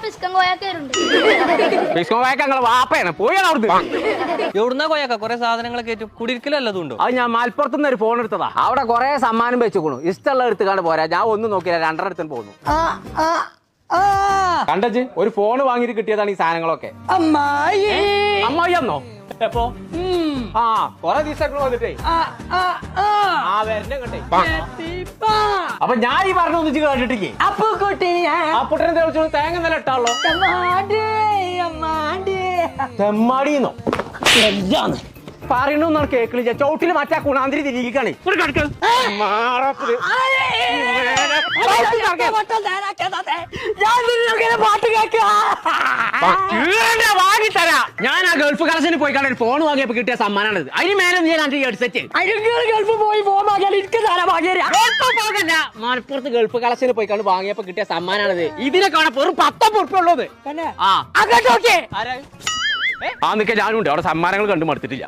പിസ്കം കോയാക്കേരുണ്ട്. പിസ്കം കോയക്ക ഞങ്ങളെ വാപ്പയാണ് പോയാണ് അവിടുന്ന്. എവിടുന്നാ കോയക്ക കുറെ സാധനങ്ങളൊക്കെ ഏറ്റും കുടിയിരിക്കലല്ലതുണ്ടോ? അത് ഞാൻ മലപ്പുറത്തുനിന്ന് ഒരു ഫോൺ എടുത്തതാ. അവിടെ കുറെ സമ്മാനം വെച്ചുകൊണു. ഇഷ്ടമുള്ള എടുത്തുകാണ്ട് പോരാ. ഞാൻ ഒന്നും നോക്കിയില്ല, 2.5 എടുത്തു പോന്നു. കണ്ടച്ച് ഒരു ഫോൺ വാങ്ങിയിട്ട് കിട്ടിയതാണ് ഈ സാധനങ്ങളൊക്കെ. അമ്മായി എന്നോ എപ്പോ? ആ കൊറേ ദിവസങ്ങൾ വന്നിട്ടേ വരണേ. അപ്പൊ ഞാൻ ഈ പറഞ്ഞ ഒന്നിച്ച് കേട്ടിട്ടേ അപ്പുട്ടനെ തെളിച്ചു തേങ്ങ നില ഇട്ടാളോ തെമ്മാടിന്നോ പറയണോന്നാണ് കേക്കില്ല. ചോട്ടില് മറ്റേ കുണാന്തിരി തിരികെയാണ്. വാങ്ങിത്തരാ. ഞാൻ ആ ഗൾഫ് കളക്ഷന് പോയി കാണാൻ ഫോൺ വാങ്ങിയപ്പോ കിട്ടിയ സമ്മാനാണിത്. അതിന് മേലെ നീ ഹെഡ്സെറ്റ് ഗൾഫ് പോയി ഫോൺ മലപ്പുറത്ത് ഗൾഫ് കളക്ഷന് പോയി കണ്ട് വാങ്ങിയപ്പോ കിട്ടിയ സമ്മാനാണിത്. ഇതിനെ കാണാൻ വെറും 10 ഉറുപ്പിക ആ നിൽക്കാൻ ഞാനുണ്ട്. അവിടെ സമ്മാനങ്ങൾ കണ്ടു മടുത്തിട്ടില്ല.